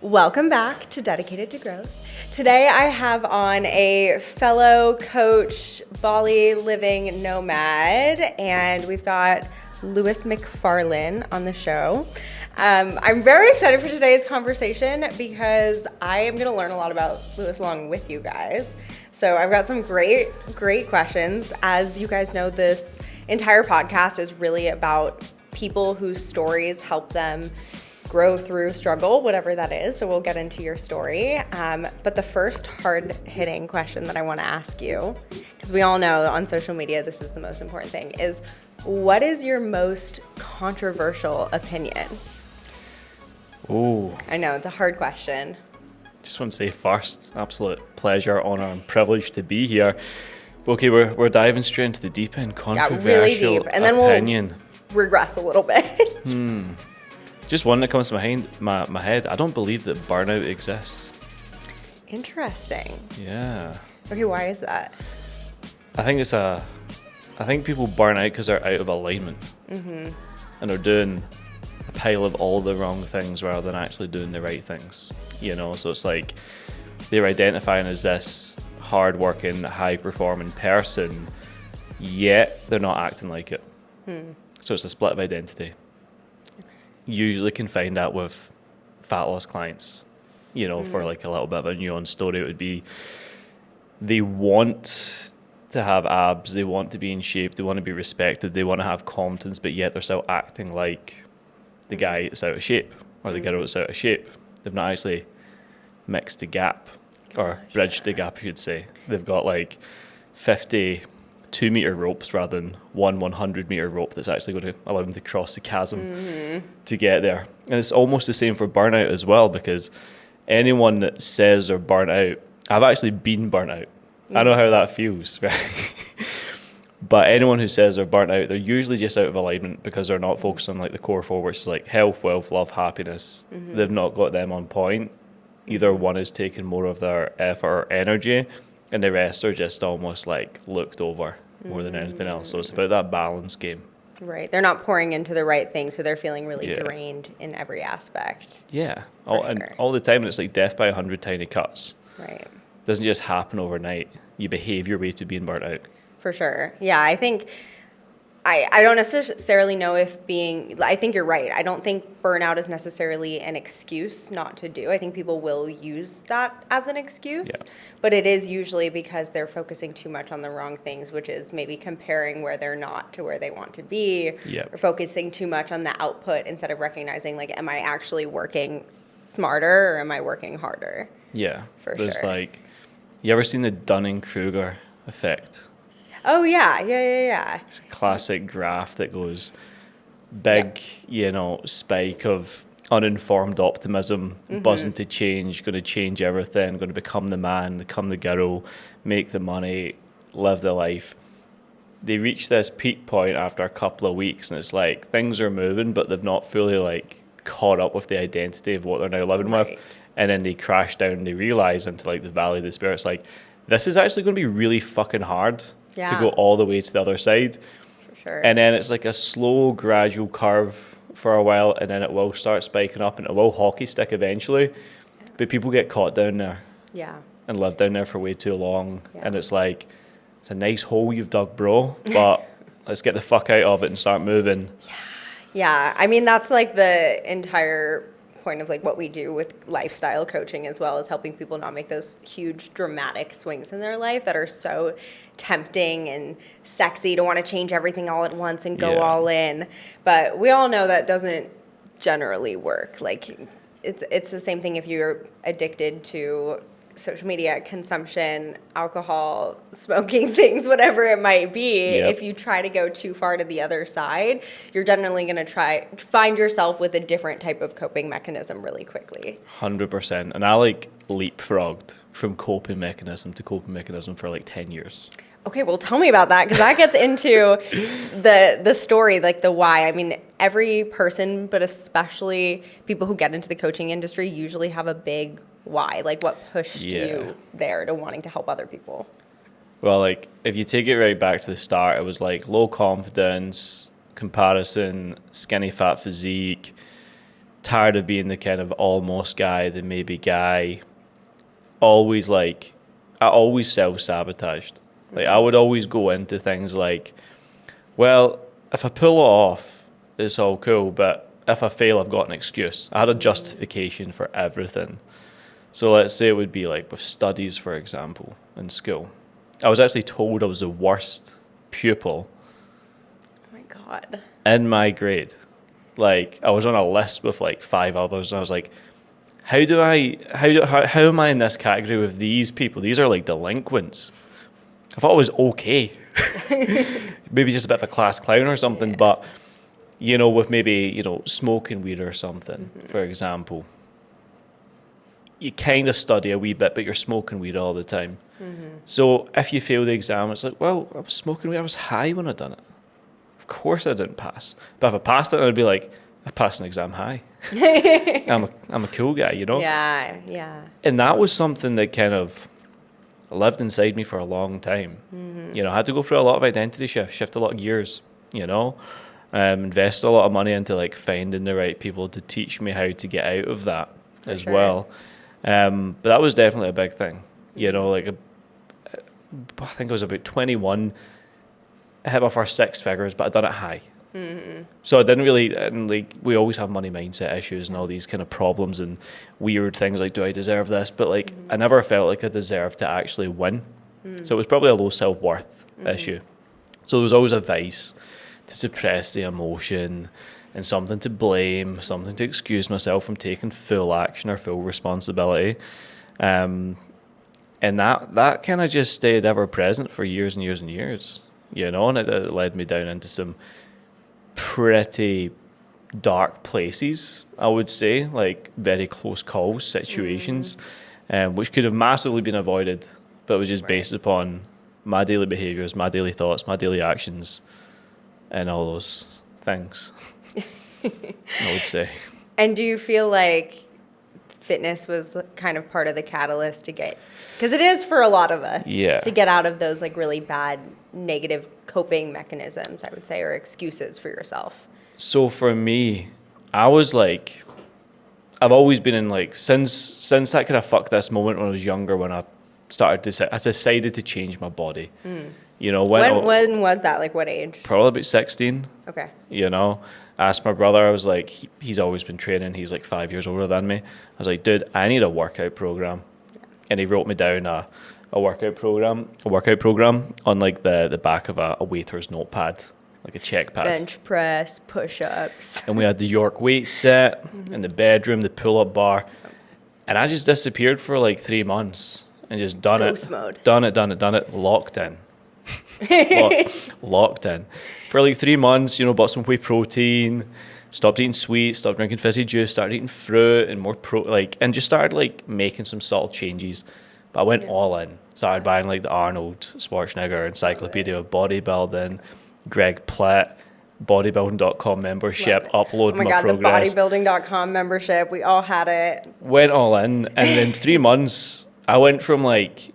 Welcome back to Dedicated to Growth. Today I have on a fellow coach, Bali living nomad, and we've got Lewis McFarlane on the show. I'm very excited for today's conversation because I am going to learn a lot about Lewis along with you guys. So I've got some great questions. As you guys know, this entire podcast is really about people whose stories help them grow through struggle, whatever that is. So we'll get into your story. But the first hard-hitting question that I want to ask you, because we all know on social media this is the most important thing, is what is your most controversial opinion? Oh, I know, it's a hard question. just want to say first, absolute pleasure, honor, and privilege to be here. Okay, we're diving straight into the deep end. Controversial really deep. And then opinion. We'll regress a little bit. Just one that comes to my head. I don't believe that burnout exists. Interesting. Yeah. Okay, why is that? I think people burn out because they're out of alignment. Mm-hmm. And they're doing a pile of all the wrong things rather than actually doing the right things. You know, so it's like they're identifying as this hard-working, high-performing person, yet they're not acting like it. So it's a split of identity. Usually can find that with fat loss clients, you know, for like a little bit of a nuanced story. It would be they want to have abs, they want to be in shape, they want to be respected, they want to have confidence, but yet they're still acting like the guy that's out of shape or the girl that's out of shape. They've not actually mixed the gap or bridged the gap, I should say. They've got like 50 2-meter ropes rather than 100-meter rope that's actually going to allow them to cross the chasm to get there. And it's almost the same for burnout as well, because anyone that says they're burnt out, I've actually been burnt out. I know how that feels, right? But anyone who says they're burnt out, they're usually just out of alignment because they're not focused on like the core four, which is like health, wealth, love, happiness. They've not got them on point. Either one is taking more of their effort or energy, and the rest are just almost like looked over more than anything else. So it's about that balance game. Right. They're not pouring into the right thing, so they're feeling really drained in every aspect. Yeah. And all the time, and it's like death by 100 tiny cuts. Right. It doesn't just happen overnight. You behave your way to being burnt out. For sure. Yeah, I think I don't necessarily know I think you're right. I don't think burnout is necessarily an excuse not to do. I think people will use that as an excuse, but it is usually because they're focusing too much on the wrong things, which is maybe comparing where they're not to where they want to be, or focusing too much on the output instead of recognizing, like, am I actually working smarter or am I working harder? Yeah. There's sure. Like, you ever seen the Dunning-Kruger effect? Oh, yeah. It's a classic graph that goes big, spike of uninformed optimism, buzzing to change, going to change everything, going to become the man, become the girl, make the money, live the life. They reach this peak point after a couple of weeks, and it's like things are moving, but they've not fully like caught up with the identity of what they're now living with. And then they crash down and they realize into like the valley of the spirit. It's like, this is actually going to be really fucking hard to go all the way to the other side. For sure. And then it's like a slow, gradual curve for a while, and then it will start spiking up and it will hockey stick eventually. But people get caught down there. Yeah. And live down there for way too long. Yeah. And it's like, it's a nice hole you've dug, bro, but let's get the fuck out of it and start moving. Yeah. I mean, that's like the entire point of like what we do with lifestyle coaching as well, is helping people not make those huge dramatic swings in their life that are so tempting and sexy to want to change everything all at once and go all in. But we all know that doesn't generally work. Like it's the same thing if you're addicted to social media consumption, alcohol, smoking, things, whatever it might be. If you try to go too far to the other side, you're generally going to find yourself with a different type of coping mechanism really quickly. 100%. And I like leapfrogged from coping mechanism to coping mechanism for like 10 years. Okay, well, tell me about that, because that gets into the story, like the why. I mean, every person, but especially people who get into the coaching industry, usually have a big why. Like, what pushed you there to wanting to help other people? Well, like, if you take it right back to the start, it was like low confidence, comparison, skinny fat physique, tired of being the kind of almost guy, the maybe guy. Always like, I always self-sabotaged. Like, I would always go into things like, well, if I pull it off, it's all cool, but if I fail, I've got an excuse. I had a justification for everything. So let's say it would be like with studies, for example, in school. I was actually told I was the worst pupil Oh my God. in my grade. Like, I was on a list with like 5 others, and I was like, how am I in this category with these people? These are like delinquents. I thought I was okay. Maybe just a bit of a class clown or something, but, you know, with maybe, you know, smoking weed or something, for example. You kind of study a wee bit, but you're smoking weed all the time. So if you fail the exam, it's like, well, I was smoking weed. I was high when I done it. Of course I didn't pass. But if I passed it, I'd be like, I passed an exam high. I'm a cool guy, you know? Yeah, yeah. And that was something that kind of lived inside me for a long time. You know, I had to go through a lot of identity shift a lot of gears, you know? Invest a lot of money into like finding the right people to teach me how to get out of that as well. But that was definitely a big thing. You know, like I think I was about 21. I hit my first 6 figures, but I done it high. So I didn't really, and like we always have money mindset issues and all these kind of problems and weird things like, do I deserve this? But like I never felt like I deserved to actually win. So it was probably a low self-worth issue. So there was always a vice to suppress the emotion and something to blame, something to excuse myself from taking full action or full responsibility. And that kind of just stayed ever present for years and years and years, you know, and it led me down into some pretty dark places, I would say, like very close calls situations, which could have massively been avoided, but it was just based upon my daily behaviors, my daily thoughts, my daily actions, and all those things, I would say. And do you feel like fitness was kind of part of the catalyst to get, because it is for a lot of us, to get out of those like really bad negative coping mechanisms, I would say, or excuses for yourself? So for me, I was like, I've always been in like, since that kind of fuck this moment when I was younger, when I decided to change my body. You know, when was that? Like what age? Probably about 16. Okay. You know, I asked my brother, I was like, he's always been training. He's like 5 years older than me. I was like, dude, I need a workout program. And he wrote me down a workout program on like the back of a waiter's notepad, like a check pad. Bench press, push-ups. And we had the York weight set in the bedroom, the pull-up bar. And I just disappeared for like 3 months and just done Ghost mode. Done it, locked in. Locked in. For like 3 months, you know, bought some whey protein, stopped eating sweets, stopped drinking fizzy juice, started eating fruit and more and just started like making some subtle changes. But I went all in. Started buying like the Arnold Schwarzenegger Encyclopedia of Bodybuilding, Greg Plitt, bodybuilding.com membership, uploading my progress. The bodybuilding.com membership, we all had it. Went all in, and in 3 months, I went from like,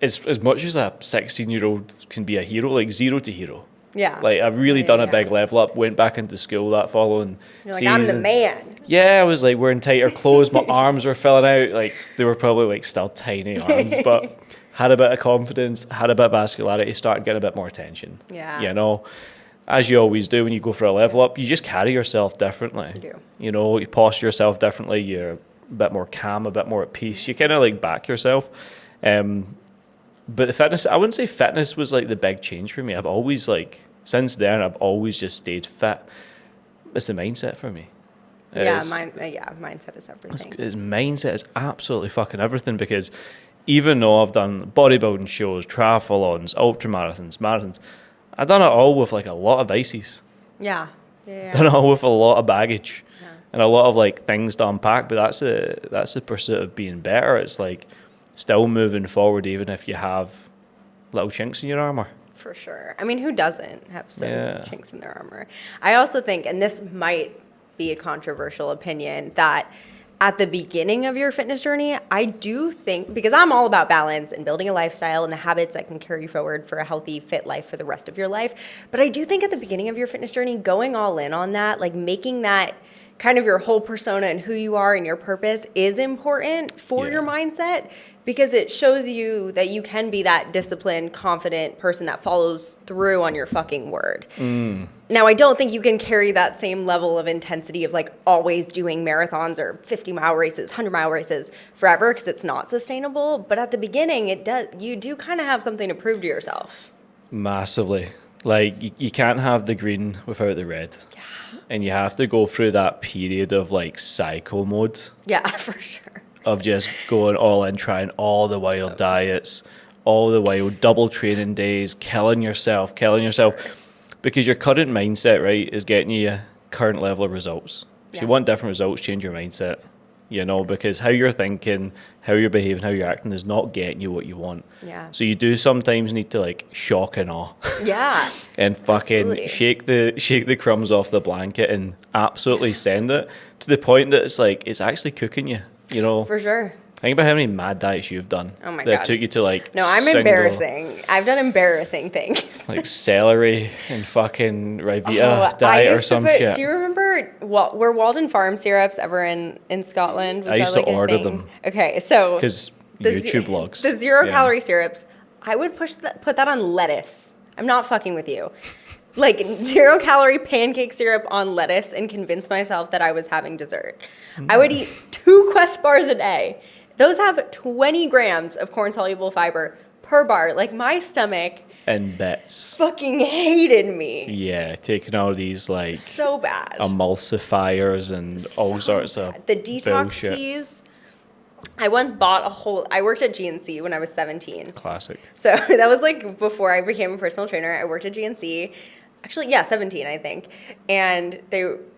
as much as a 16-year-old can be a hero, like 0 to hero. Yeah. Like I've really done a big level up, went back into school that following You're like, season. I'm the man. Yeah, I was like wearing tighter clothes, my arms were filling out, like they were probably like still tiny arms, but had a bit of confidence, had a bit of vascularity, started getting a bit more attention. Yeah. You know, as you always do when you go for a level up, you just carry yourself differently. You do. You know, you posture yourself differently, you're a bit more calm, a bit more at peace. You kind of like back yourself. But the fitness, I wouldn't say fitness was like the big change for me. I've always like, since then, I've always just stayed fit. It's the mindset for me. Mindset is everything. Mindset is absolutely fucking everything, because even though I've done bodybuilding shows, triathlons, ultramarathons, marathons, I've done it all with like a lot of vices. Yeah. Done it all with a lot of baggage and a lot of like things to unpack. But that's the pursuit of being better. It's like still moving forward, even if you have little chinks in your armor. For sure. I mean, who doesn't have some chinks in their armor? I also think, and this might be a controversial opinion, that at the beginning of your fitness journey, I do think, because I'm all about balance and building a lifestyle and the habits that can carry you forward for a healthy, fit life for the rest of your life. But I do think at the beginning of your fitness journey, going all in on that, like making that kind of your whole persona and who you are and your purpose is important for your mindset, because it shows you that you can be that disciplined, confident person that follows through on your fucking word. Now, I don't think you can carry that same level of intensity of like always doing marathons or 50-mile races, 100-mile races forever, because it's not sustainable. But at the beginning, you do kind of have something to prove to yourself. Massively. Like, you can't have the green without the red. Yeah. And you have to go through that period of like psycho mode. Yeah, for sure. Of just going all in, trying all the wild diets, all the wild double training days, killing yourself. Because your current mindset, right, is getting you a current level of results. If you want different results, change your mindset. You know, because how you're thinking, how you're behaving, how you're acting is not getting you what you want. Yeah. So you do sometimes need to like shock and awe. Yeah. And fucking shake the crumbs off the blanket and absolutely send it to the point that it's like it's actually cooking you. You know. For sure. Think about how many mad diets you've done. Oh my God. That took you to like. No, I'm embarrassing. I've done embarrassing things. Like celery and fucking Rivita diet or some shit. Do you remember, were Walden Farm syrups ever in Scotland? I used to order them. Okay, so. Because YouTube blogs. The 0-calorie syrups, I would put that on lettuce. I'm not fucking with you. Like 0-calorie pancake syrup on lettuce and convince myself that I was having dessert. I would eat 2 Quest bars a day. Those have 20 grams of corn-soluble fiber per bar. Like, my stomach and bits fucking hated me. Yeah, taking all these like so bad emulsifiers and all sorts of the detox bullshit. Teas. I once bought I worked at GNC when I was 17. Classic. So that was like before I became a personal trainer. I worked at GNC. Actually, 17, I think. And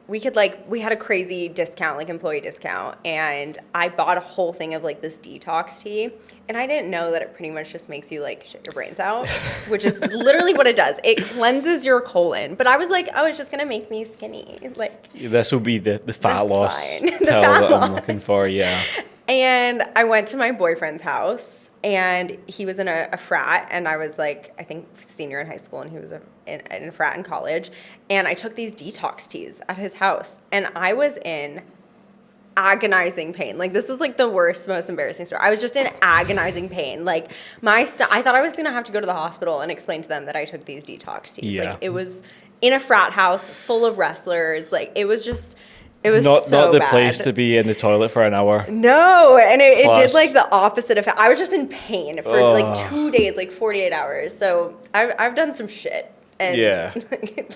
we had a crazy discount, like employee discount. And I bought a whole thing of like this detox tea. And I didn't know that it pretty much just makes you like shit your brains out, which is literally what it does. It cleanses your colon. But I was like, oh, it's just going to make me skinny. Like, this will be the fat loss pill that I'm looking for, yeah. And I went to my boyfriend's house, and he was in a frat, and I was like, I think senior in high school, and he was in a frat in college. And I took these detox teas at his house, and I was in agonizing pain. Like, this is like the worst, most embarrassing story. I was just in agonizing pain. Like, I thought I was going to have to go to the hospital and explain to them that I took these detox teas. Yeah. Like, it was in a frat house full of wrestlers. Like, it was just... It was not the bad. Place to be in the toilet for an hour. No, and it did like the opposite effect. I was just in pain for like 2 days, like 48 hours. So I've done some shit. And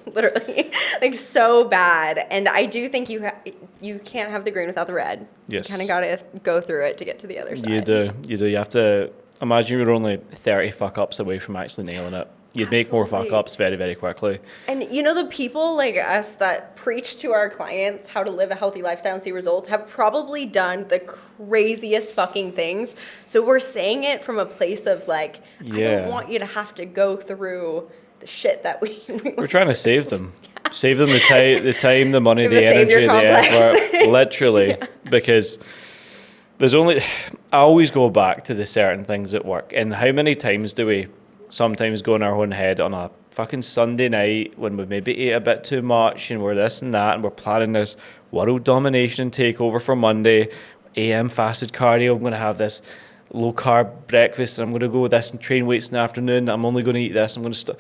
literally, like so bad. And I do think you can't have the green without the red. Yes. You kind of got to go through it to get to the other side. You do. You have to imagine you're only 30 fuck ups away from actually nailing it. You'd make more fuck ups very, very quickly. And you know, the people like us that preach to our clients how to live a healthy lifestyle and see results have probably done the craziest fucking things. So we're saying it from a place of like, I don't want you to have to go through the shit that we're trying to save them. Yeah. Save them the time, the money, the energy, the effort. Literally. Yeah. Because I always go back to the certain things at work. And how many times do we sometimes go in our own head on a fucking Sunday night when we maybe ate a bit too much and we're this and that and we're planning this world domination takeover for Monday, AM fasted cardio, I'm going to have this low carb breakfast and I'm going to go with this and train weights in the afternoon, I'm only going to eat this, I'm going to stop.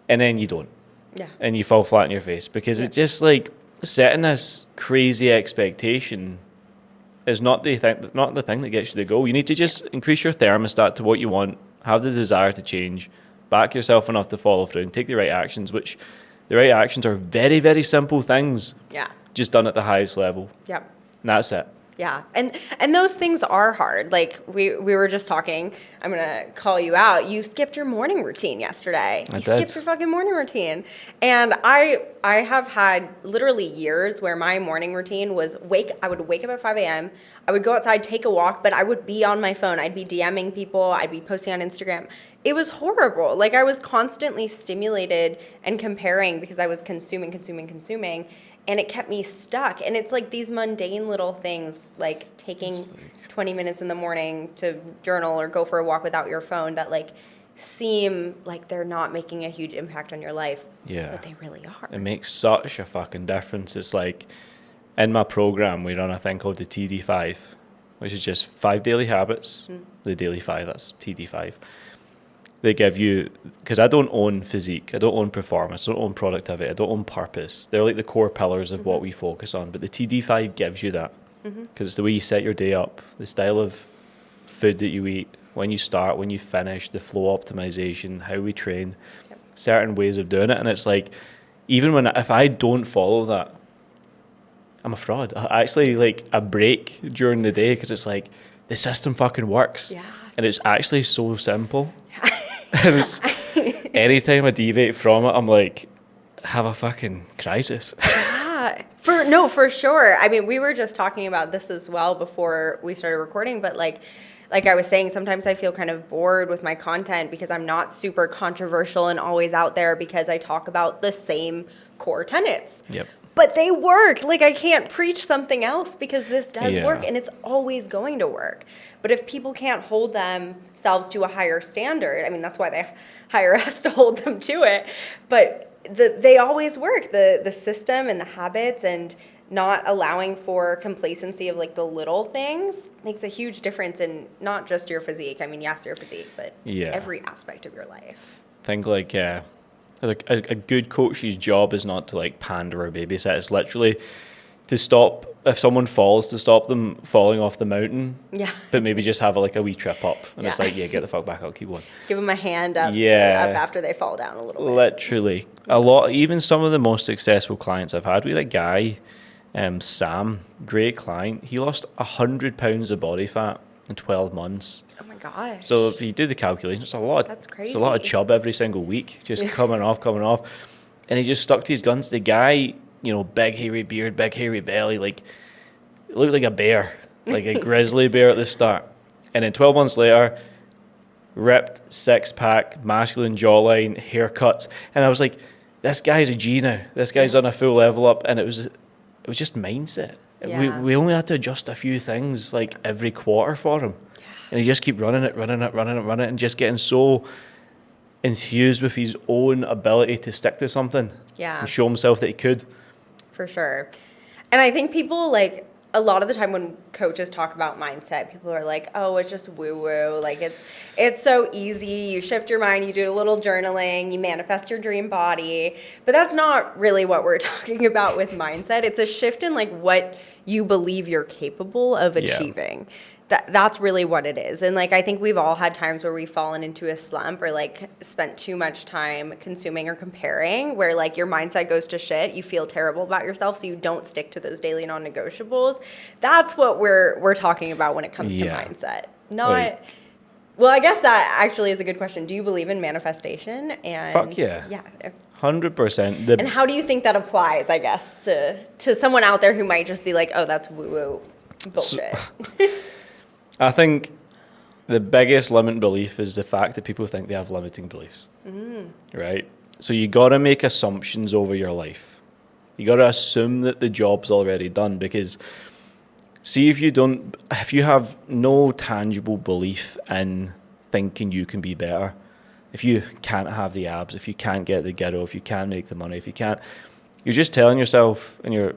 And then you don't. Yeah. And you fall flat on your face because it's just like setting this crazy expectation is not the thing that gets you the goal. You need to just increase your thermostat to what you want. Have the desire to change, back yourself enough to follow through and take the right actions, which the right actions are very, very simple things. Yeah. Just done at the highest level. Yep. And that's it. Yeah. And those things are hard. Like we were just talking, I'm going to call you out. You skipped your morning routine yesterday. You skipped your fucking morning routine. And I have had literally years where my morning routine was I would wake up at 5 a.m. I would go outside, take a walk, but I would be on my phone. I'd be DMing people. I'd be posting on Instagram. It was horrible. Like I was constantly stimulated and comparing because I was consuming. And it kept me stuck. And it's like these mundane little things, like taking 20 minutes in the morning to journal or go for a walk without your phone that like seem like they're not making a huge impact on your life. Yeah. But they really are. It makes such a fucking difference. It's like in my program, we run a thing called the TD5, which is just 5 daily habits. The daily 5, that's TD5. They give you, because I don't own physique, I don't own performance, I don't own productivity, I don't own purpose. They're like the core pillars of what we focus on. But the TD5 gives you that, because it's the way you set your day up, the style of food that you eat, when you start, when you finish, the flow optimization, how we train, certain ways of doing it. And it's like, even if I don't follow that, I'm a fraud. I actually like a break during the day, because it's like the system fucking works. Yeah. And it's actually so simple. And anytime I deviate from it, I'm like, have a fucking crisis. Yeah, for sure. I mean, we were just talking about this as well before we started recording, but like I was saying, sometimes I feel kind of bored with my content because I'm not super controversial and always out there, because I talk about the same core tenets. Yep. But they work. Like, I can't preach something else, because this does Yeah. work, and it's always going to work. But if people can't hold themselves to a higher standard, I mean, that's why they hire us to hold them to it. But they always work. The system and the habits, and not allowing for complacency of like the little things, makes a huge difference in not just your physique. I mean, yes, your physique, but every aspect of your life. Think like a good coach's job is not to like pander or babysit. It's literally to stop, if someone falls, to stop them falling off the mountain. Yeah. But maybe just have like a wee trip up, and it's like, get the fuck back, I'll keep going. Give them a hand up, Yeah. up after they fall down a little bit. Literally. A lot, even some of the most successful clients I've had, we had a guy, Sam, great client. He lost 100 pounds of body fat in 12 months. Oh my gosh. So if you do the calculation, it's a lot. That's It's a lot of crazy. chub every single week, just coming off. And he just stuck to his guns. The guy, big hairy beard, big hairy belly, like, it looked like a bear, like a grizzly bear at the start. And then 12 months later, ripped, six-pack, masculine jawline, haircuts. And I was like, this guy's a G now. This guy's on a full level up. And it was just mindset. Yeah. We only had to adjust a few things like every quarter for him. And he just keep running it, and just getting so enthused with his own ability to stick to something. Yeah. And show himself that he could. For sure. And I think people, like, a lot of the time when coaches talk about mindset, people are like, oh, it's just woo-woo. Like, it's so easy. You shift your mind, you do a little journaling, you manifest your dream body. But that's not really what we're talking about with mindset. It's a shift in, like, what you believe you're capable of achieving. That's really what it is. And like, I think we've all had times where we've fallen into a slump, or like spent too much time consuming or comparing, where like your mindset goes to shit. You feel terrible about yourself, so you don't stick to those daily non-negotiables. That's what we're talking about when it comes to mindset. Not well, I guess that actually is a good question. Do you believe in manifestation? And Fuck yeah. Yeah. 100%. And how do you think that applies, I guess, to someone out there who might just be like, oh, that's woo-woo bullshit? I think the biggest limiting belief is the fact that people think they have limiting beliefs, right? So you got to make assumptions over your life. You got to assume that the job's already done, because see, if you have no tangible belief in thinking you can be better, if you can't have the abs, if you can't get the ghetto, if you can't make the money, if you can't, you're just telling yourself in your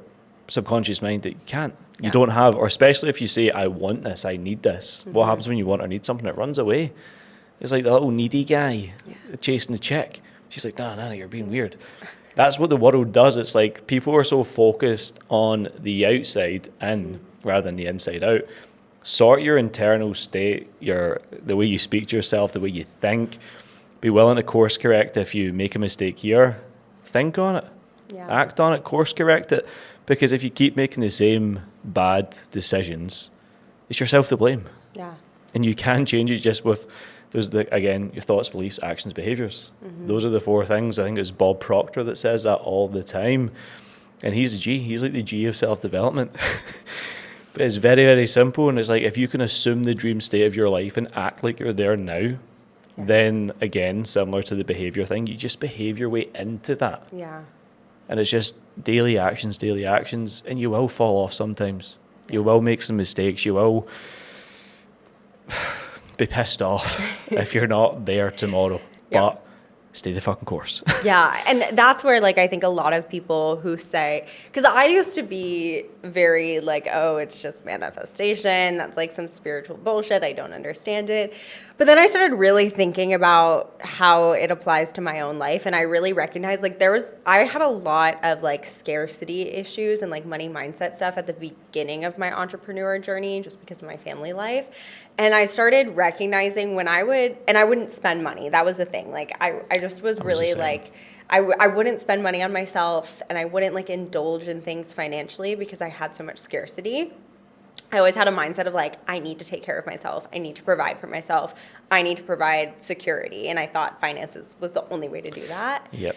subconscious mind that you can't. You don't have, or especially if you say, I want this, I need this. What happens when you want or need something? It runs away. It's like the little needy guy chasing the chick. She's like, no, you're being weird. That's what the world does. It's like people are so focused on the outside in rather than the inside out. Sort your internal state, the way you speak to yourself, the way you think. Be willing to course correct if you make a mistake here. Think on it. Act on it, course correct it. Because if you keep making the same bad decisions, it's yourself to blame. Yeah. And you can change it just with, again, your thoughts, beliefs, actions, behaviours. Those are the 4 things. I think it's Bob Proctor that says that all the time. And he's a G. He's like the G of self-development. But it's very, very simple. And it's like, if you can assume the dream state of your life and act like you're there now, then again, similar to the behaviour thing, you just behave your way into that. Yeah. And it's just daily actions, and you will fall off sometimes. You will make some mistakes. You will be pissed off if you're not there tomorrow. But stay the fucking course. Yeah, and that's where like I think a lot of people who say, because I used to be very like, oh, it's just manifestation, that's like some spiritual bullshit, I don't understand it. But then I started really thinking about how it applies to my own life, and I really recognized like I had a lot of like scarcity issues and like money mindset stuff at the beginning of my entrepreneur journey just because of my family life. And I started recognizing when I wouldn't spend money. That was the thing. Like I just was really like, I wouldn't spend money on myself, and I wouldn't like indulge in things financially because I had so much scarcity. I always had a mindset of like, I need to take care of myself. I need to provide for myself. I need to provide security. And I thought finances was the only way to do that. Yep.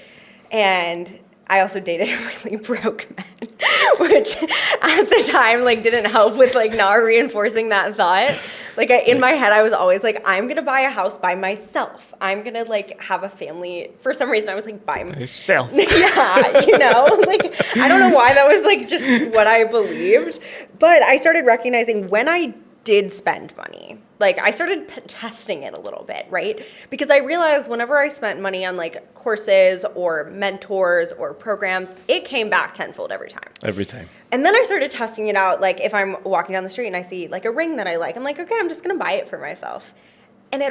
And I also dated a really broke man, which at the time like didn't help with like not reinforcing that thought. Like in my head, I was always like, I'm gonna buy a house by myself. I'm gonna like have a family. For some reason, I was like, by myself. Yeah, you know, like I don't know why that was like just what I believed. But I started recognizing when I did spend money, like I started testing it a little bit, right? Because I realized whenever I spent money on like courses or mentors or programs, it came back tenfold every time. Every time. And then I started testing it out. Like if I'm walking down the street and I see like a ring that I like, I'm like, okay, I'm just going to buy it for myself. And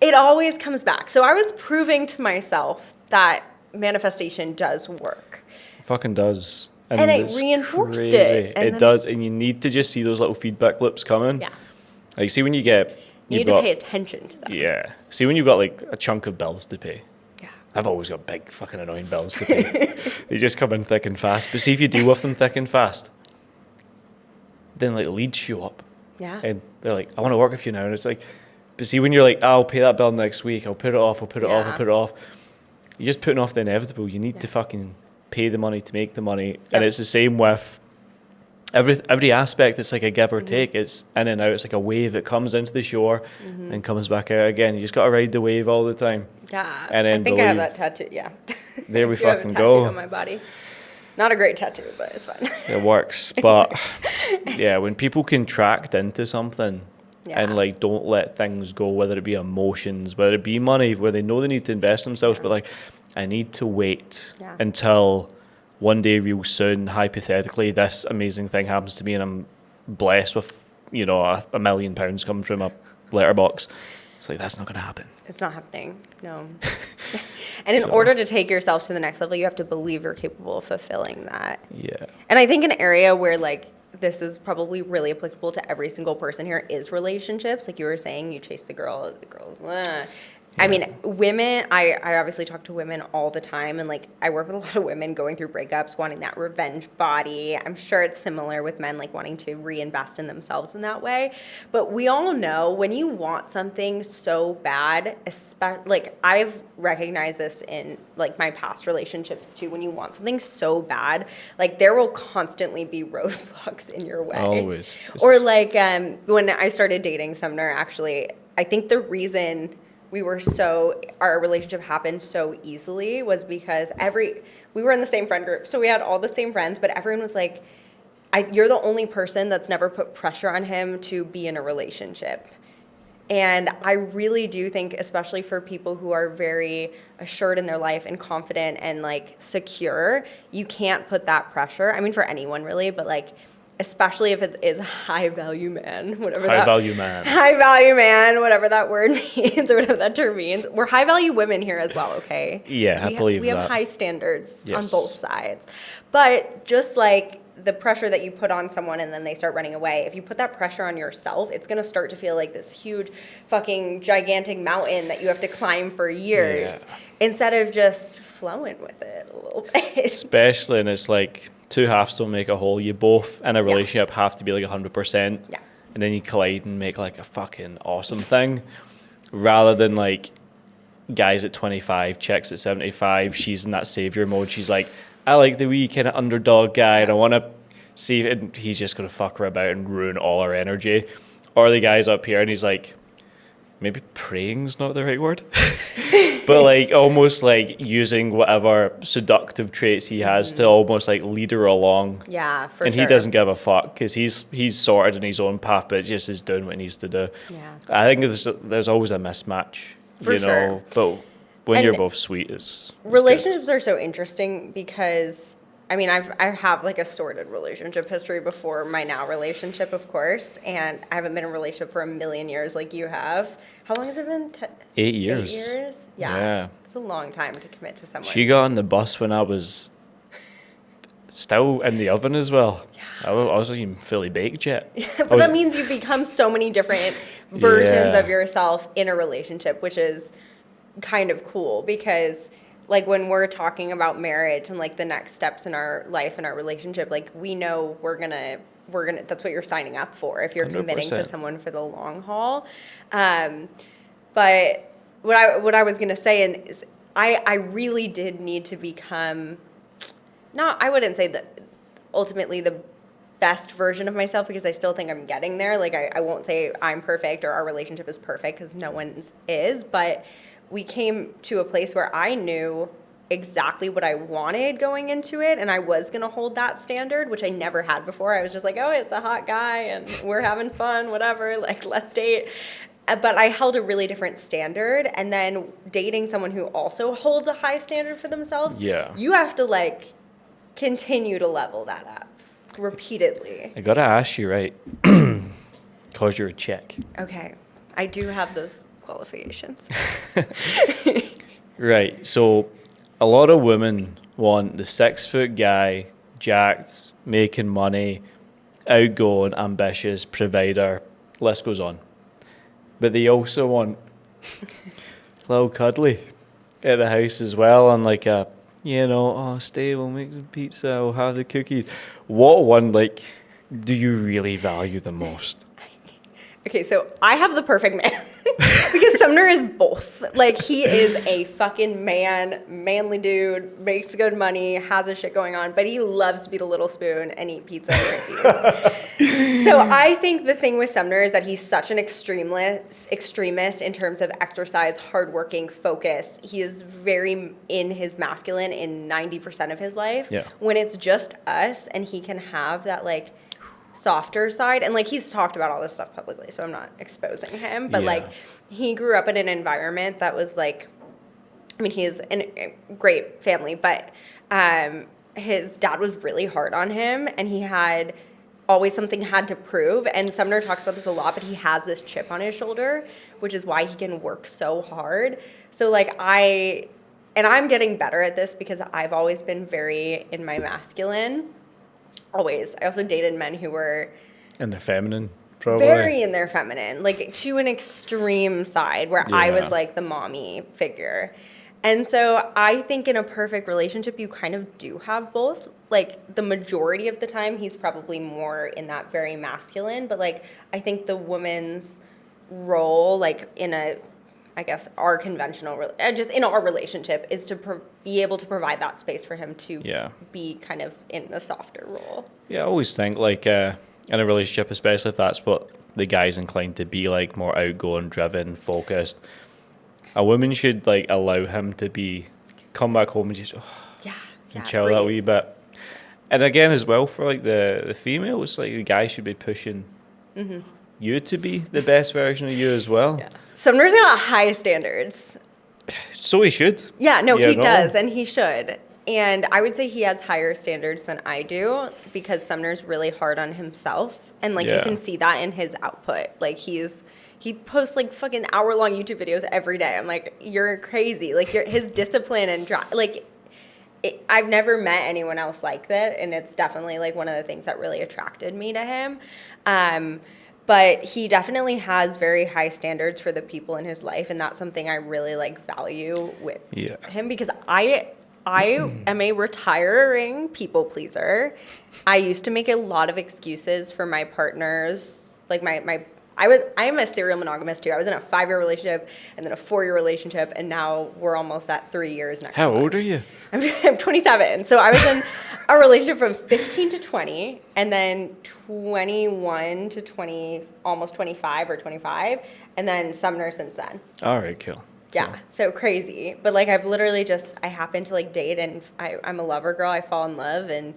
it always comes back. So I was proving to myself that manifestation does work. It fucking does. And it reinforced crazy. it. It does. And you need to just see those little feedback loops coming. Yeah. Like, see when you get... You need to pay attention to that. Yeah. See when you've got, like, a chunk of bills to pay. Yeah. I've always got big fucking annoying bills to pay. They just come in thick and fast. But see if you deal with them thick and fast, then, like, leads show up. Yeah. And they're like, I want to work with you now. And it's like... But see when you're like, I'll pay that bill next week. I'll put it off. I'll put it off. I'll put it off. You're just putting off the inevitable. You need to fucking... pay the money to make the money. Yep. And it's the same with every aspect. It's like a give or take. It's in and out. It's like a wave. It comes into the shore and comes back out again. You just got to ride the wave all the time. Yeah. And then I think I have that tattoo. Yeah. There we fucking have a go. tattoo on my body. Not a great tattoo, but it's fine. It works. But yeah, when people contract into something and like don't let things go, whether it be emotions, whether it be money, where they know they need to invest themselves, but like, I need to wait until one day real soon, hypothetically, this amazing thing happens to me and I'm blessed with, you know, £1 million coming from a letterbox. It's like, that's not going to happen. It's not happening, no. And in order to take yourself to the next level, you have to believe you're capable of fulfilling that. Yeah. And I think an area where like, this is probably really applicable to every single person here is relationships. Like you were saying, you chase the girls. I mean, women, I obviously talk to women all the time, and like I work with a lot of women going through breakups, wanting that revenge body. I'm sure it's similar with men, like wanting to reinvest in themselves in that way. But we all know when you want something so bad, like I've recognized this in like my past relationships too, when you want something so bad, like there will constantly be roadblocks in your way. Always. Or like when I started dating Sumner, actually, I think the reason our relationship happened so easily was because we were in the same friend group, so we had all the same friends, but everyone was like, you're the only person that's never put pressure on him to be in a relationship. And I really do think, especially for people who are very assured in their life and confident and like secure, you can't put that pressure. I mean, for anyone really, but like, especially if it is a high value man, whatever high value man, whatever that word means or whatever that term means. We're high value women here as well, okay? Yeah, I believe that. We have high standards on both sides. But just like the pressure that you put on someone and then they start running away, if you put that pressure on yourself, it's going to start to feel like this huge fucking gigantic mountain that you have to climb for years instead of just flowing with it a little bit. Especially, and it's like, two halves don't make a whole. You both in a relationship have to be like 100%. Yeah. And then you collide and make like a fucking awesome thing. Rather than like guys at 25, chicks at 75, she's in that savior mode. She's like, I like the wee kind of underdog guy and I want to see it. And he's just going to fuck her about and ruin all her energy. Or the guy's up here and he's like, maybe praying's not the right word. But like almost like using whatever seductive traits he has to almost like lead her along. Yeah, for sure. And he doesn't give a fuck because he's sorted in his own path, but just is doing what he needs to do. Yeah. I think there's always a mismatch, for you know. Sure. when you're And both sweet, it's good. relationships are so interesting because I mean I have like a sordid relationship history before my now relationship, of course, and I haven't been in a relationship for a million years like you have. How long has it been? 8 years. 8 years? Yeah. It's a long time to commit to someone. She got on the bus when I was still in the oven as well. Yeah. I wasn't even fully baked yet. But that means you've become so many different versions Yeah. of yourself in a relationship, which is kind of cool because like when we're talking about marriage and like the next steps in our life and our relationship, like we know we're gonna that's what you're signing up for if you're committing to 100%. someone for the long haul. But what I was gonna say is I really did need to become I wouldn't say that ultimately the best version of myself because I still think I'm getting there. Like I won't say I'm perfect or our relationship is perfect because no one's is, but we came to a place where I knew exactly what I wanted going into it, and I was going to hold that standard, which I never had before. I was just like, oh, it's a hot guy, and we're having fun, whatever, like, let's date. But I held a really different standard, and then dating someone who also holds a high standard for themselves, Yeah. you have to, like, continue to level that up repeatedly. I gotta ask you, right? Because you're a chick. Okay. I do have those qualifications. Right. So a lot of women want the 6-foot guy, jacked, making money, outgoing, ambitious, provider. List goes on. But they also want a little cuddly at the house as well, and like a, stay, we'll make some pizza, we'll have the cookies. What one, like, do you really value the most? Okay, so I have the perfect man because Sumner is both. Like, he is a fucking manly dude, makes good money, has his shit going on, but he loves to be the little spoon and eat pizza and drink beers. So I think the thing with Sumner is that he's such an extremist in terms of exercise, hardworking, focus. He is very in his masculine in 90% of his life. Yeah. When it's just us and he can have that, like, softer side, and like he's talked about all this stuff publicly, so I'm not exposing him, but like he grew up in an environment that was like, I mean, he is in a great family, but his dad was really hard on him, and he had always something had to prove, and Sumner talks about this a lot, but he has this chip on his shoulder, which is why he can work so hard. So like I'm getting better at this because I've always been very in my masculine. Always. I also dated men who were And they're feminine, probably. very in their feminine, like to an extreme side where I was Yeah. like the mommy figure. And so I think in a perfect relationship, you kind of do have both. Like the majority of the time, he's probably more in that very masculine. But like I think the woman's role, like in I guess our conventional, just in our relationship, is to be able to provide that space for him to be kind of in the softer role. Yeah, I always think like in a relationship, especially if that's what the guy's inclined to be like, more outgoing, driven, focused, a woman should like allow him to come back home and just and chill that wee bit. And again, as well, for like the female, it's like the guy should be pushing you to be the best version of you as well. Yeah. Sumner's got high standards. So he should. Yeah, no, he does, and he should. And I would say he has higher standards than I do because Sumner's really hard on himself. And, like, you can see that in his output. Like, he posts, like, fucking hour-long YouTube videos every day. I'm like, you're crazy. Like, his discipline and drive, like, I've never met anyone else like that. And it's definitely, like, one of the things that really attracted me to him. But he definitely has very high standards for the people in his life, and that's something I really like value with him because I am a retiring people pleaser. I used to make a lot of excuses for my partners, like I am a serial monogamist too. I was in a 5-year relationship and then a 4-year relationship, and now we're almost at 3 years next How month. old are you? I'm 27. So I was in a relationship from 15 to 20, and then 21 to 20, almost 25 or 25, and then Sumner since then. All right, cool. Yeah, so crazy. But like I've literally I happen to like date, and I'm a lover girl. I fall in love, and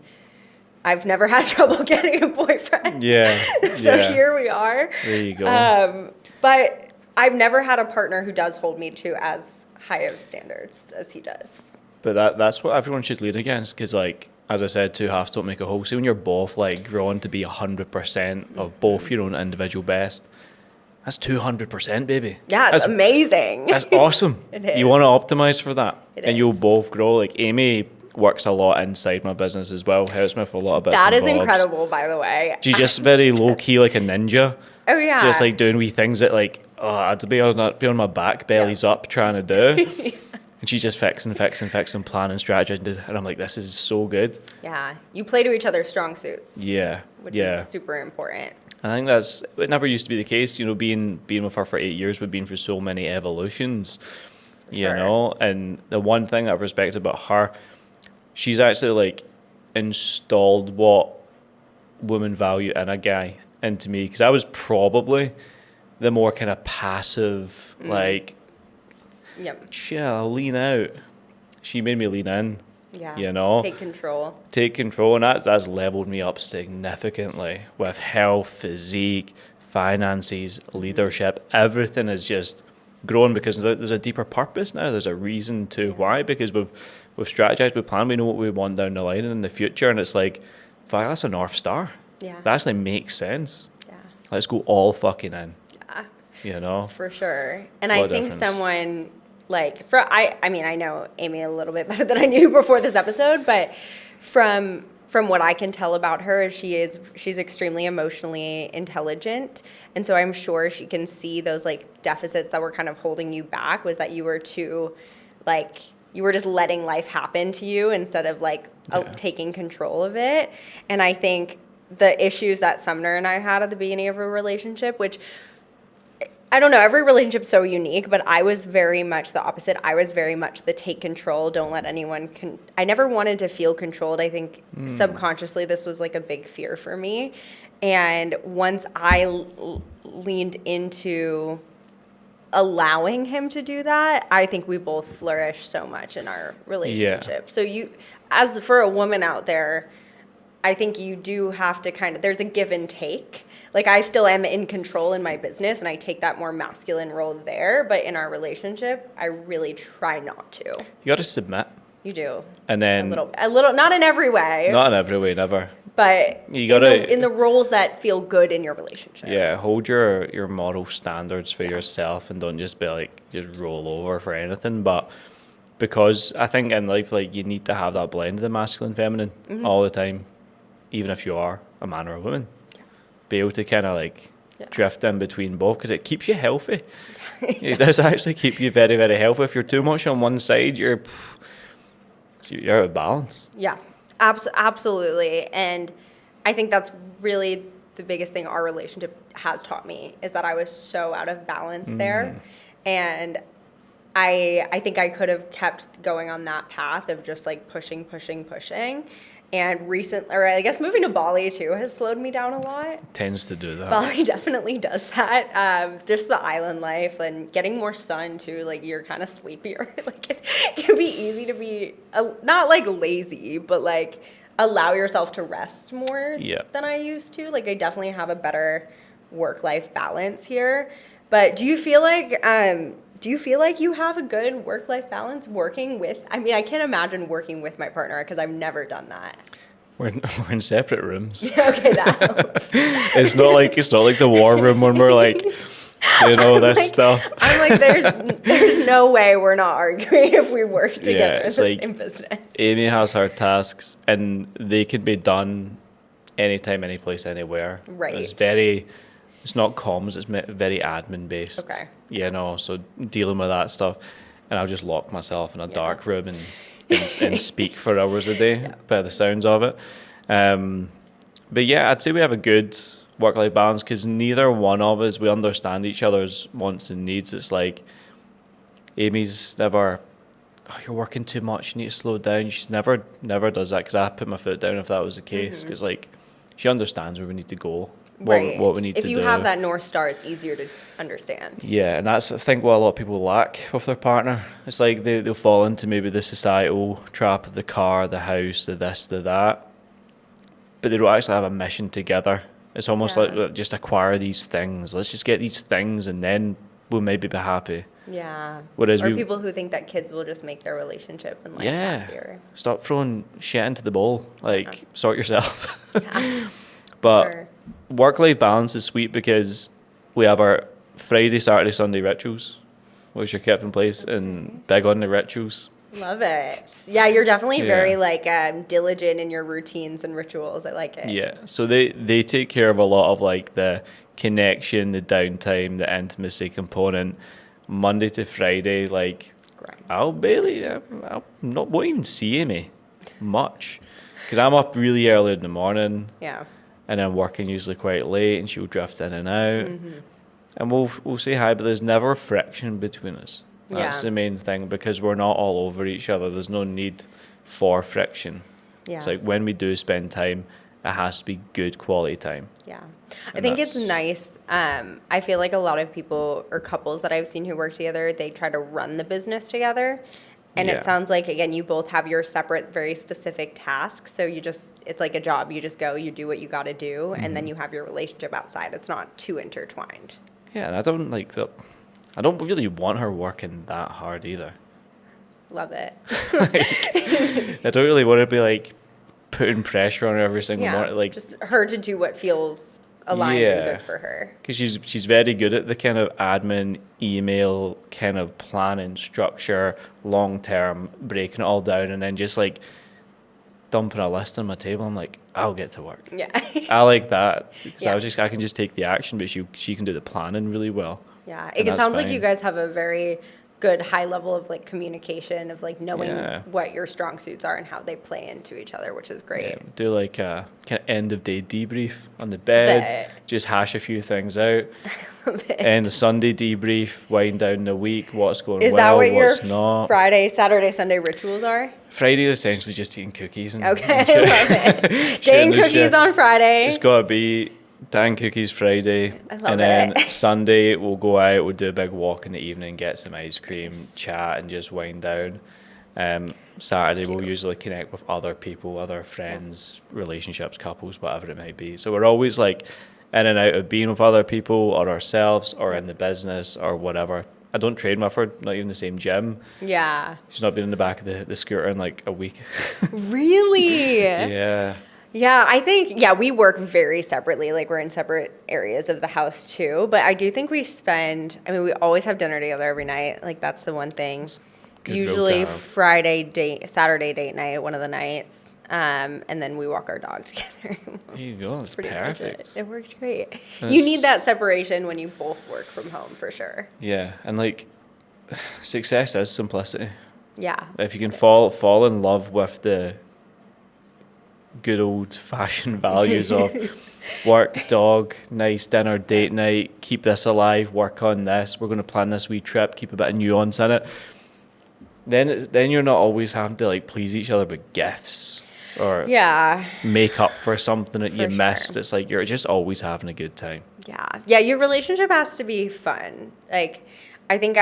I've never had trouble getting a boyfriend. Yeah. So here we are. There you go. But I've never had a partner who does hold me to as high of standards as he does. But that's what everyone should lead against, because like, as I said, two halves don't make a whole. See, when you're both like growing to be 100% of both your own individual best, that's 200%, baby. Yeah, it's amazing. That's awesome. It is. You want to optimize for that, It you'll is. both grow. Like Amy works a lot inside my business as well, helps me with a lot of bits That and is bobs. incredible, by the way. She's just very low key, like a ninja. Oh yeah. Just like doing wee things that like, oh, I'd be on my back, bellies up, trying to do. Yeah. And she's just fixing, planning, strategizing, and I'm like, this is so good. Yeah, you play to each other's strong suits. Yeah, Which yeah. is super important. I think it never used to be the case. You know, being with her for 8 years, we've been through so many evolutions. You Sure. know, and the one thing I've respected about her, she's actually like installed what women value in a guy into me, because I was probably the more kind of passive, like, Yep. chill, lean out. She made me lean in. Yeah. You know, Take control. and that's leveled me up significantly with health, physique, finances, leadership. Everything is just grown because there's a deeper purpose now. There's a reason to why, because we've strategized, we plan, we know what we want down the line and in the future, and it's like, fuck, that's a North Star. Yeah. That actually makes sense. Yeah. Let's go all fucking in. Yeah. You know? For sure. And What I a think difference. someone like I mean I know Amy a little bit better than I knew before this episode, but from what I can tell about her, she's extremely emotionally intelligent, and so I'm sure she can see those like deficits that were kind of holding you back, was that you were too like you were just letting life happen to you instead of like taking control of it. And I think the issues that Sumner and I had at the beginning of a relationship, which I don't know, every relationship's so unique, but I was very much the opposite. I was very much the take control, don't let anyone I never wanted to feel controlled. I think subconsciously this was like a big fear for me. And once I leaned into allowing him to do that, I think we both flourished so much in our relationship. So as for a woman out there, I think you do have to there's a give and take. Like, I still am in control in my business, and I take that more masculine role there. But in our relationship, I really try not to. You got to submit. You do. And then... A little, not in every way. Not in every way, never. But you gotta, in the roles that feel good in your relationship. Yeah, hold your moral standards for yourself, and don't just be like, just roll over for anything. But because I think in life, like, you need to have that blend of the masculine and feminine all the time, even if you are a man or a woman. Be able to kind of like drift in between both, because it keeps you healthy. It does actually keep you very, very healthy. If you're too much on one side, you're out of balance. Yeah, absolutely. And I think that's really the biggest thing our relationship has taught me, is that I was so out of balance there. And I think I could have kept going on that path of just like pushing. And I guess moving to Bali too has slowed me down a lot. Tends to do that. Bali definitely does that. Just the island life and getting more sun too. Like, you're kind of sleepier. Like, it can be easy to be not like lazy, but like allow yourself to rest more than I used to. Like, I definitely have a better work-life balance here. But do you feel like you have a good work-life balance working with? I mean, I can't imagine working with my partner because I've never done that. We're in separate rooms. Okay, that helps. It's not like the war room when we're like doing all this stuff. I'm like, there's no way we're not arguing if we work together in the same business. Amy has her tasks, and they can be done anytime, any place, anywhere. Right. It's not comms, it's very admin based. Okay. You know, so dealing with that stuff. And I'll just lock myself in a dark room and speak for hours a day by the sounds of it. But yeah, I'd say we have a good work-life balance, because neither one of us, we understand each other's wants and needs. It's like, Amy's never, you're working too much, you need to slow down. She's never does that, because I put my foot down if that was the case, because like, she understands where we need to go. What we need to do. If you have that North Star, it's easier to understand. Yeah, and that's, I think, what a lot of people lack with their partner. It's like they'll fall into maybe the societal trap of the car, the house, the this, the that, but they don't actually have a mission together. It's almost like, just acquire these things. Let's just get these things, and then we'll maybe be happy. Yeah. Whereas or people who think that kids will just make their relationship and life happier. Stop throwing shit into the bowl. Like, sort yourself. Yeah. But Sure. work-life balance is sweet because we have our Friday, Saturday, Sunday rituals, which are kept in place and big on the rituals. Love it. Yeah, you're definitely Yeah. very like diligent in your routines and rituals. I like it. Yeah, so they take care of a lot of like the connection, the downtime, the intimacy component. Monday to Friday, like Grind. I'll not won't even see me much because I'm up really early in the morning Yeah. and I'm working usually quite late, and she'll drift in and out, Mm-hmm. and we'll say hi, but there's never friction between us. That's Yeah. the main thing because we're not all over each other. There's no need for friction. Yeah. It's like when we do spend time, it has to be good quality time. Yeah. I And think it's that's- nice. I feel like a lot of people or couples that I've seen who work together, they try to run the business together. And Yeah. it sounds like, again, you both have your separate, very specific tasks. So it's like a job. You just go, you do what you got to do, and then you have your relationship outside. It's not too intertwined. Yeah, and I don't like that. I don't really want her working that hard either. Love it. I don't really want to be like putting pressure on her every single morning. Like, just her to do what feels aligned and good for her. because she's very good at the kind of admin, email, kind of planning, structure, long term, breaking it all down, and then just like dumping a list on my table. I'm like, I'll get to work. Yeah. I like that because Yeah. I can just take the action, but she can do the planning really well. Yeah. And It that's sounds like fine. you guys have a very good high level of like communication of like knowing Yeah. what your strong suits are and how they play into each other, which is great. Yeah, do like a kind of end of day debrief on the bed, Bet. just hash a few things out. Love it. And the Sunday debrief, wind down the week, what's going Is that well, what your what's not. Friday, Saturday, Sunday rituals are? Friday's essentially just eating cookies. And, Okay, I love it. Day shooting and the cookies shit. on Friday. It's got to be Dan cookies Friday. I love and then it. Sunday we'll go out, we'll do a big walk in the evening, get some ice cream, chat and just wind down. Saturday we'll cute. usually connect with other people, other friends, relationships, couples, whatever it might be. So we're always like in and out of being with other people or ourselves or in the business or whatever. I don't train with her, not even the same gym. Yeah. She's not been in the back of the scooter in like a week. Really? Yeah. Yeah, I think, we work very separately. Like, we're in separate areas of the house, too. But I do think we we always have dinner together every night. Like, that's the one thing. good rule to Usually have. Saturday date night, one of the nights. And then we walk our dog together. There you go. That's Pretty much perfect. It works great. And You it's- need that separation when you both work from home, for sure. Yeah, and like success is simplicity. Yeah. If you can fall in love with the good old fashioned values of work, dog, nice dinner, date night, keep this alive, work on this, we're going to plan this wee trip, keep a bit of nuance in it, then you're not always having to like please each other with gifts or Yeah. make up for something that you For missed. sure. it's like you're just always having a good time. Yeah, your relationship has to be fun. Like, I think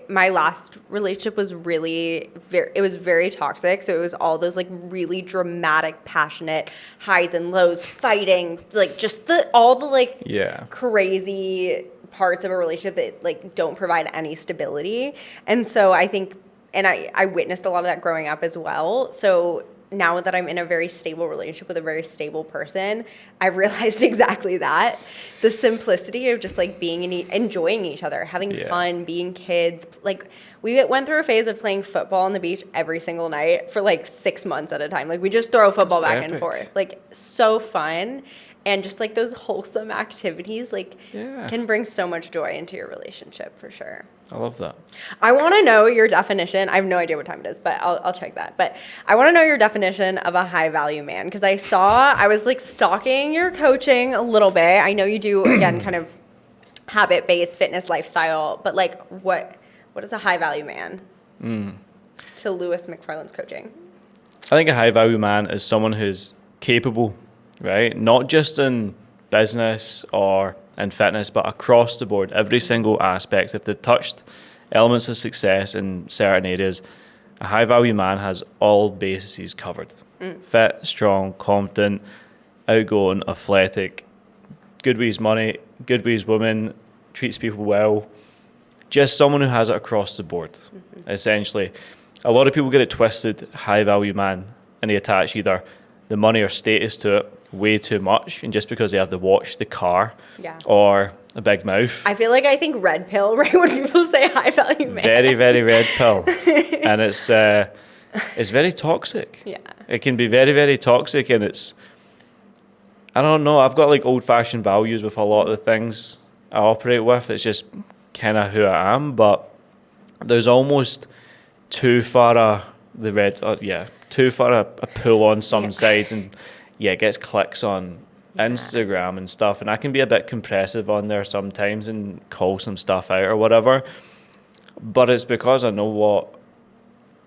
my last relationship was really it was very toxic. So it was all those like really dramatic, passionate highs and lows, fighting, like just all the like Yeah. crazy parts of a relationship that like don't provide any stability. And so I think, and I witnessed a lot of that growing up as well. So now that I'm in a very stable relationship with a very stable person, I've realized exactly that. The simplicity of just like being enjoying each other, having Yeah. fun, being kids. Like, we went through a phase of playing football on the beach every single night for like 6 months at a time. Like, we just throw football That's back and epic. forth. Like, so fun. And just like those wholesome activities, like, Yeah. can bring so much joy into your relationship for sure. I love that. I want to know your definition. I have no idea what time it is, but I'll check that. But I want to know your definition of a high value man, because I was like stalking your coaching a little bit. I know you do, again, kind of habit based fitness lifestyle, but like what is a high value man to Lewis McFarland's coaching? I think a high value man is someone who's capable, right? Not just in business or in fitness, but across the board, every single aspect. If they've touched elements of success in certain areas, a high value man has all bases covered. Fit, strong, confident, outgoing, athletic, good with his money, good with his women, treats people well, just someone who has it across the board, essentially. A lot of people get it twisted, high value man, and they attach either the money or status to it way too much, and just because they have the watch, the car, or a big mouth. I feel like I think red pill, right? When people say high value man. Very, very red pill. And it's very toxic. Yeah. It can be very, very toxic, and I don't know, I've got like old fashioned values with a lot of the things I operate with. It's just kind of who I am, but there's almost too far a pull on some sides, and it gets clicks on Instagram and stuff, and I can be a bit compressive on there sometimes and call some stuff out or whatever, but it's because I know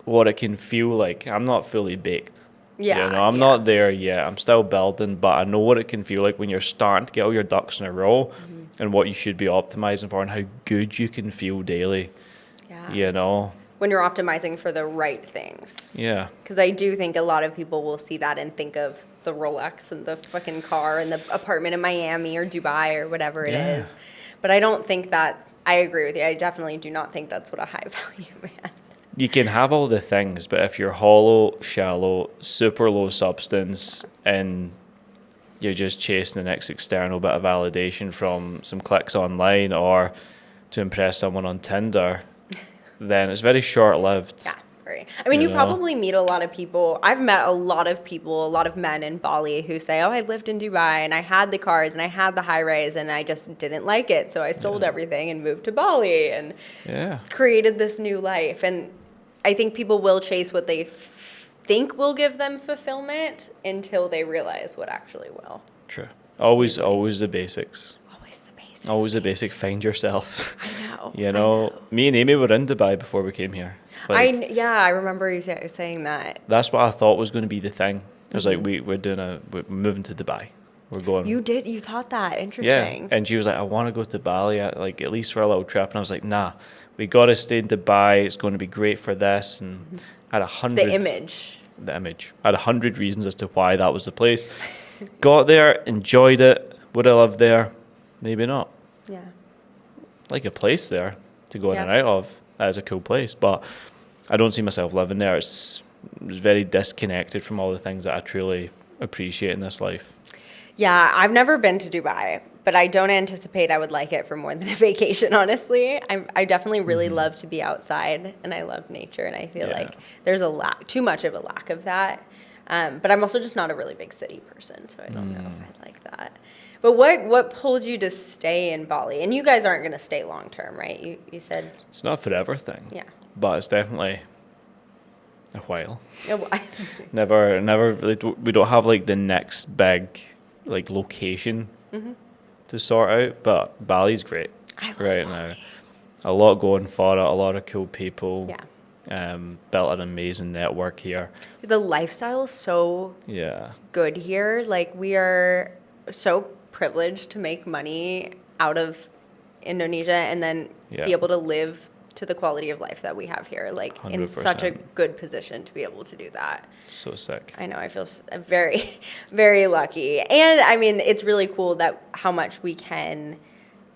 what it can feel like. I'm not fully baked. I'm not there yet. I'm still building, but I know what it can feel like when you're starting to get all your ducks in a row, and what you should be optimizing for, and how good you can feel daily. When you're optimizing for the right things. Yeah. Because I do think a lot of people will see that and think of the Rolex and the fucking car and the apartment in Miami or Dubai or whatever it is. But I don't think that, I agree with you. I definitely do not think that's what a high value man. You can have all the things, but if you're hollow, shallow, super low substance, and you're just chasing the next external bit of validation from some clicks online or to impress someone on Tinder, then it's very short-lived. Yeah, very. I mean, you probably meet a lot of people. I've met a lot of people, a lot of men in Bali who say, oh, I lived in Dubai and I had the cars and I had the high-rise and I just didn't like it. So I sold everything and moved to Bali and created this new life. And I think people will chase what they think will give them fulfillment until they realize what actually will. True. Always the basics. Always the basic. Find yourself. I know. Me and Amy were in Dubai before we came here. I remember you saying that. That's what I thought was going to be the thing. It was like we're moving to Dubai. We're going. You thought that. Interesting. Yeah. And she was like, I want to go to Bali, like at least for a little trip. And I was like, nah, we got to stay in Dubai. It's going to be great for this. And I had 100. The image. I had 100 reasons as to why that was the place. Got there, enjoyed it. Would I live there? Maybe not. Yeah. Like a place there to go in and out of. That is a cool place, but I don't see myself living there. It's very disconnected from all the things that I truly appreciate in this life. Yeah, I've never been to Dubai, but I don't anticipate I would like it for more than a vacation, honestly. I definitely really love to be outside, and I love nature, and I feel like there's too much of a lack of that. But I'm also just not a really big city person, so I don't know if I like that. But what pulled you to stay in Bali? And you guys aren't going to stay long term, right? You said it's not a forever thing. Yeah. But it's definitely a while. A while. Never really. We don't have like the next big like location to sort out. But Bali's great right now. A lot going for it. A lot of cool people. Yeah. Built an amazing network here. The lifestyle is so good here. Like we are so privileged to make money out of Indonesia and then be able to live to the quality of life that we have here, like 100%. In such a good position to be able to do that. So sick. I know, I feel very, very lucky. And I mean, it's really cool that how much we can,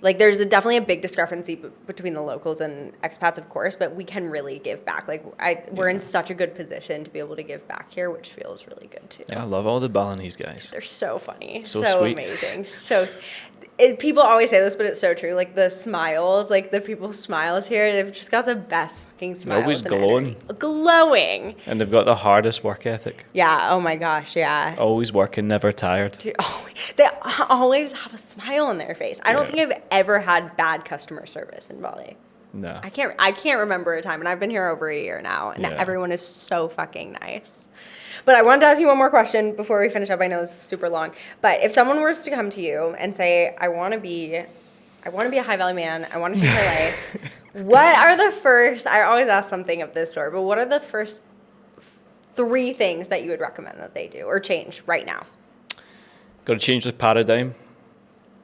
like there's definitely a big discrepancy between the locals and expats, of course, but we can really give back. Like we're in such a good position to be able to give back here, which feels really good too. Yeah, I love all the Balinese guys. They're so funny, so sweet. Amazing, people always say this, but it's so true. Like the smiles, like the people's smiles here, they've just got the best fucking smiles. They're always glowing. And they've got the hardest work ethic. Yeah. Oh my gosh. Yeah. Always working, never tired. Dude, they always have a smile on their face. I don't think I've ever had bad customer service in Bali. No. I can't remember a time, and I've been here over a year now, and everyone is so fucking nice. But I wanted to ask you one more question before we finish up. I know this is super long, but if someone was to come to you and say, I want to be a high value man, I want to change my life, what are the first, I always ask something of this sort, but what are the first 3 things that you would recommend that they do or change right now? Got to change the paradigm,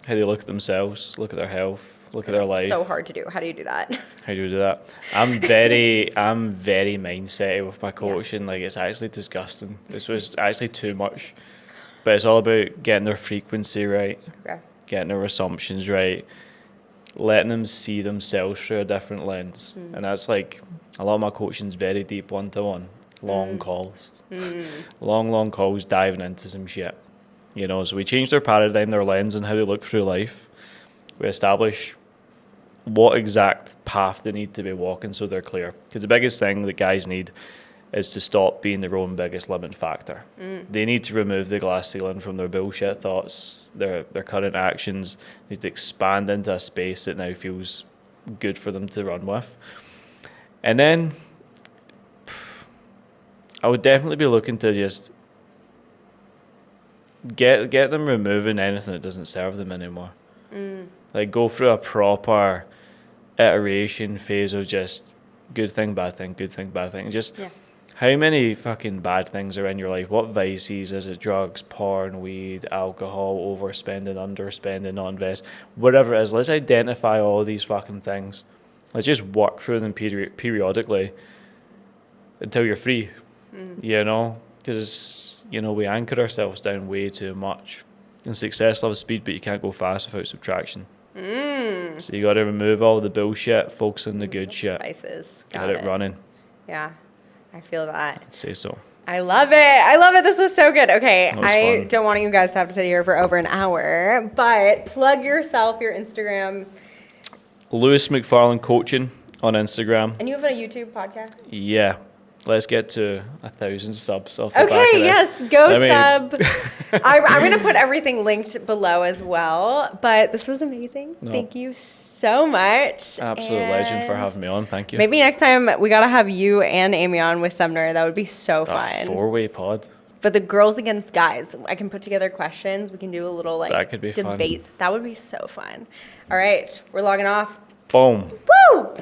how they look at themselves, look at their health, look at their life. It's so hard to do. How do you do that? How do you do that? I'm very mindset with my coaching. Like it's actually disgusting. This was actually too much. But it's all about getting their frequency right, getting their assumptions right. letting them see themselves through a different lens. And that's like a lot of my coaching's very deep one-to-one, long calls, long calls diving into some shit. You know, so we change their paradigm, their lens, and how they look through life. We establish what exact path they need to be walking so they're clear. Because the biggest thing that guys need is to stop being their own biggest limiting factor. They need to remove the glass ceiling from their bullshit thoughts, their current actions. They need to expand into a space that now feels good for them to run with. And then I would definitely be looking to just get them removing anything that doesn't serve them anymore. Like go through a proper iteration phase of just good thing, bad thing, good thing, bad thing. Just how many fucking bad things are in your life? What vices? Is it drugs, porn, weed, alcohol, overspending, underspending, non-invest, whatever it is? Let's identify all of these fucking things. Let's just work through them periodically until you're free. You know, because we anchor ourselves down way too much. And success loves speed, but you can't go fast without subtraction. So you got to remove all the bullshit, focus on the good shit. Vices. Get it running. Yeah, I feel that. I'd say so. I love it. I love it. This was so good. Okay, That was I fun. don't want you guys to have to sit here for over an hour, but plug yourself, your Instagram. Lewis McFarlane Coaching on Instagram. And you have a YouTube podcast? Yeah. Let's get to 1,000 subs off the back of this. Okay, yes, go Let me- sub. I'm going to put everything linked below as well, but this was amazing. No. Thank you so much. Absolute legend for And having me on. Thank you. maybe next time we got to have you and Amy on with Sumner. That would be so A fun. 4-way pod. But the girls against guys, I can put together questions. We can do a little That could be fun. debates. That would be so fun. All right, we're logging off. Boom. Woo!